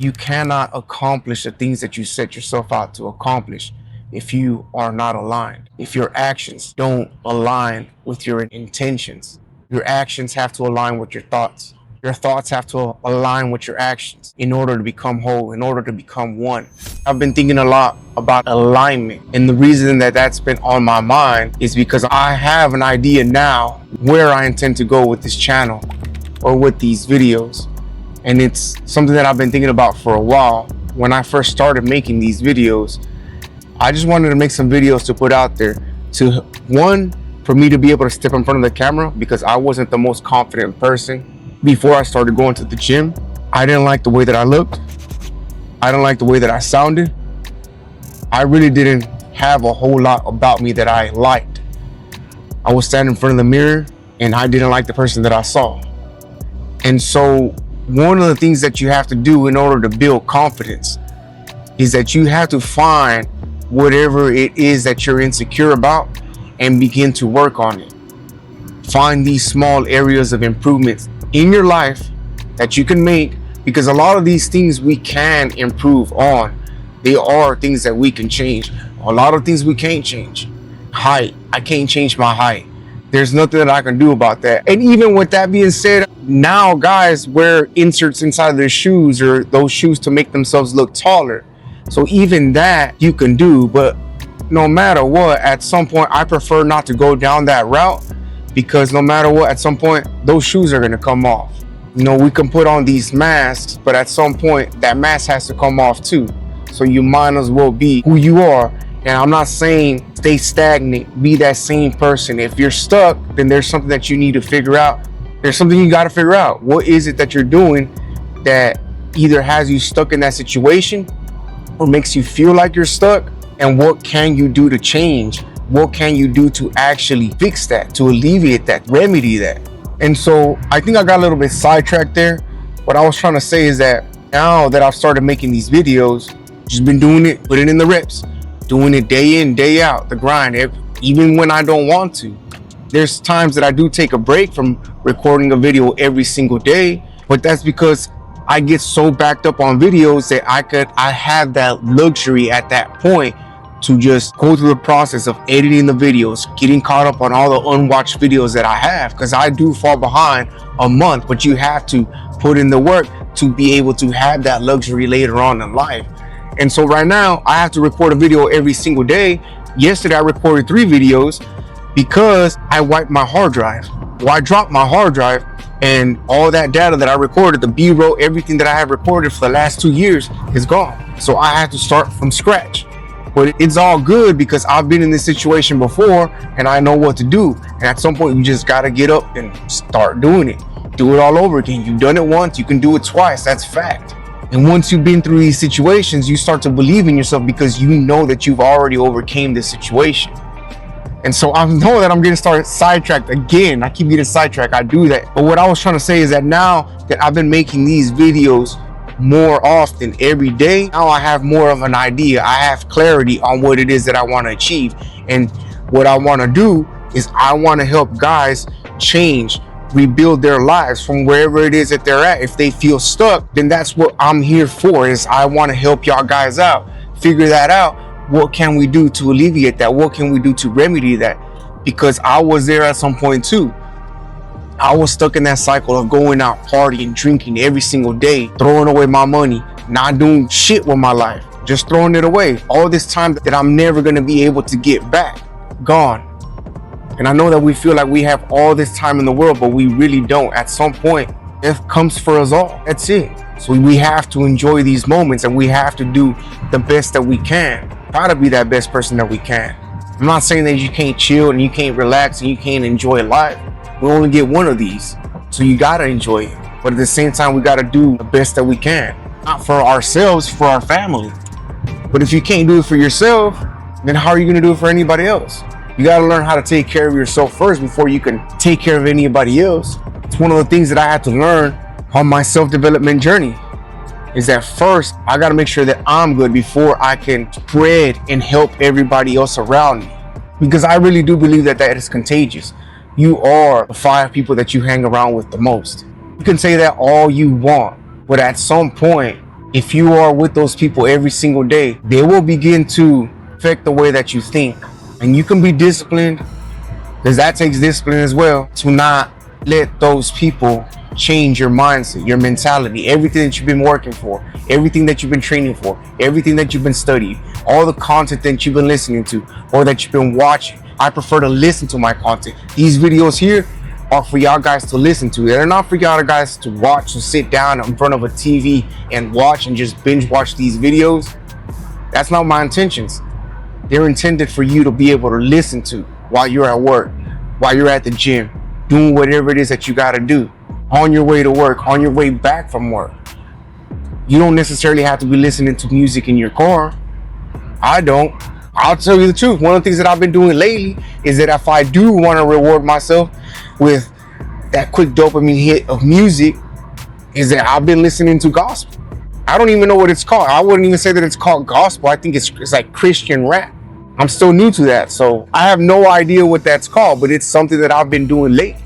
You cannot accomplish the things that you set yourself out to accomplish if you are not aligned. If your actions don't align with your intentions, your actions have to align with your thoughts. Your thoughts have to align with your actions in order to become whole, in order to become one. I've been thinking a lot about alignment. And the reason that that's been on my mind is because I have an idea now where I intend to go with this channel or with these videos. And it's something that I've been thinking about for a while. When I first started making these videos, I just wanted to make some videos to put out there to, one, for me to be able to step in front of the camera, because I wasn't the most confident person before I started going to the gym. I didn't like the way that I looked. I didn't like the way that I sounded. I really didn't have a whole lot about me that I liked. I was standing in front of the mirror and I didn't like the person that I saw. And so one of the things that you have to do in order to build confidence is that you have to find whatever it is that you're insecure about and begin to work on it. Find these small areas of improvements in your life that you can make, because a lot of these things we can improve on. They are things that we can change. A lot of things we can't change. Height, I can't change my height. There's nothing that I can do about that. And even with that being said, now guys wear inserts inside of their shoes, or those shoes to make themselves look taller. So even that you can do, but no matter what, at some point I prefer not to go down that route, because no matter what, at some point those shoes are going to come off. You know, we can put on these masks, but at some point that mask has to come off too. So you might as well be who you are. And I'm not saying stay stagnant, be that same person. If you're stuck, then there's something that you need to figure out. There's something you got to figure out. What is it that you're doing that either has you stuck in that situation or makes you feel like you're stuck? And what can you do to change? What can you do to actually fix that, to alleviate that, remedy that? And so I think I got a little bit sidetracked there. What I was trying to say is that now that I've started making these videos, just been doing it, putting in the reps, doing it day in, day out, the grind, even when I don't want to. There's times that I do take a break from recording a video every single day, but that's because I get so backed up on videos that I have that luxury at that point to just go through the process of editing the videos, getting caught up on all the unwatched videos that I have, because I do fall behind a month, but you have to put in the work to be able to have that luxury later on in life. And so right now I have to record a video every single day. Yesterday I recorded 3 videos because I wiped my hard drive. Well, I dropped my hard drive, and all that data that I recorded, the B-roll, everything that I have recorded for the last 2 years is gone. So I have to start from scratch. But it's all good because I've been in this situation before and I know what to do. And at some point you just got to get up and start doing it. Do it all over again. You've done it once, you can do it twice. That's fact. And once you've been through these situations, you start to believe in yourself because you know that you've already overcame this situation. And so I know that I'm getting started sidetracked again. I keep getting sidetracked. I do that. But what I was trying to say is that now that I've been making these videos more often every day, now I have more of an idea. I have clarity on what it is that I want to achieve. And what I want to do is I want to help guys change, rebuild their lives from wherever it is that they're at. If they feel stuck, then that's what I'm here for. Is I want to help y'all guys out, figure that out. What can we do to alleviate that? What can we do to remedy that? Because I was there at some point too. I was stuck in that cycle of going out, partying, drinking every single day, throwing away my money, not doing shit with my life, just throwing it away. All this time that I'm never going to be able to get back, gone. And I know that we feel like we have all this time in the world, but we really don't. At some point, death comes for us all. That's it. So we have to enjoy these moments, and we have to do the best that we can. Try to be that best person that we can. I'm not saying that you can't chill and you can't relax and you can't enjoy life. We only get one of these, so you gotta enjoy it. But at the same time, we gotta do the best that we can. Not for ourselves, for our family. But if you can't do it for yourself, then how are you gonna do it for anybody else? You gotta learn how to take care of yourself first before you can take care of anybody else. It's one of the things that I had to learn on my self-development journey, is that first I gotta make sure that I'm good before I can spread and help everybody else around me. Because I really do believe that that is contagious. You are the 5 people that you hang around with the most. You can say that all you want, but at some point If you are with those people every single day, they will begin to affect the way that you think. And you can be disciplined, because that takes discipline as well, to not let those people change your mindset, your mentality, everything that you've been working for, everything that you've been training for, everything that you've been studying, all the content that you've been listening to or that you've been watching. I prefer to listen to my content. These videos here are for y'all guys to listen to. They're not for y'all guys to watch, to sit down in front of a TV and watch and just binge watch these videos. That's not my intentions. They're intended for you to be able to listen to while you're at work, while you're at the gym, doing whatever it is that you got to do, on your way to work, on your way back from work. You don't necessarily have to be listening to music in your car. I don't. I'll tell you the truth. One of the things that I've been doing lately is that if I do want to reward myself with that quick dopamine hit of music, is that I've been listening to gospel. I don't even know what it's called. I wouldn't even say that it's called gospel. I think it's like Christian rap. I'm still new to that, so I have no idea what that's called, but it's something that I've been doing lately,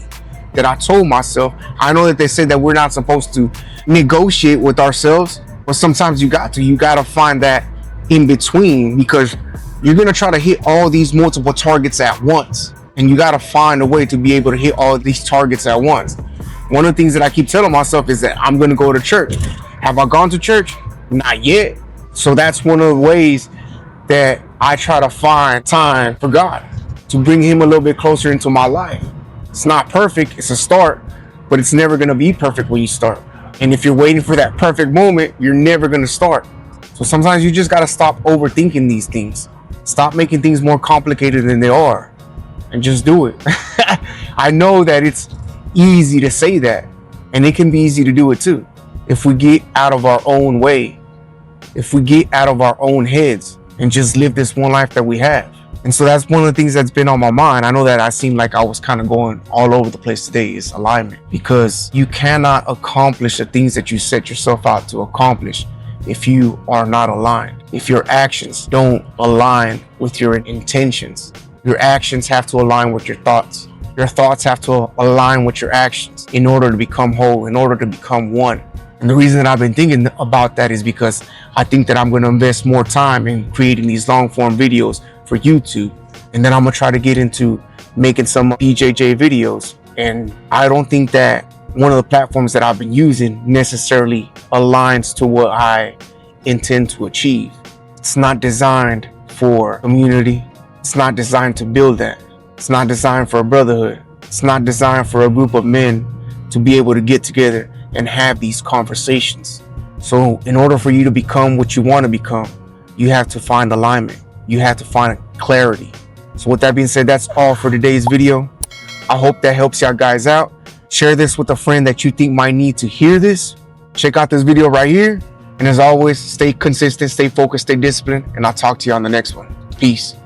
that I told myself. I know that they said that we're not supposed to negotiate with ourselves, but sometimes you got to find that in between, because you're going to try to hit all these multiple targets at once, and you got to find a way to be able to hit all these targets at once. One of the things that I keep telling myself is that I'm going to go to church. Have I gone to church? Not yet. So that's one of the ways that I try to find time for God, to bring him a little bit closer into my life. It's not perfect, it's a start, but it's never going to be perfect when you start. And if you're waiting for that perfect moment, you're never going to start. So sometimes you just got to stop overthinking these things. Stop making things more complicated than they are, and just do it. I know that it's easy to say that, and it can be easy to do it too. If we get out of our own way, if we get out of our own heads and just live this one life that we have. And so that's one of the things that's been on my mind. I know that I seemed like I was kind of going all over the place today, is alignment, because you cannot accomplish the things that you set yourself out to accomplish if you are not aligned. If your actions don't align with your intentions, your actions have to align with your thoughts. Your thoughts have to align with your actions in order to become whole, in order to become one. And the reason that I've been thinking about that is because I think that I'm going to invest more time in creating these long form videos for YouTube. And then I'm going to try to get into making some BJJ videos. And I don't think that one of the platforms that I've been using necessarily aligns to what I intend to achieve. It's not designed for community. It's not designed to build that. It's not designed for a brotherhood. It's not designed for a group of men to be able to get together and have these conversations. So in order for you to become what you want to become, you have to find alignment. You have to find clarity. So with that being said, that's all for today's video. I hope that helps y'all guys out. Share this with a friend that you think might need to hear this. Check out this video right here. And as always, stay consistent, stay focused, stay disciplined, and I'll talk to you on the next one. Peace.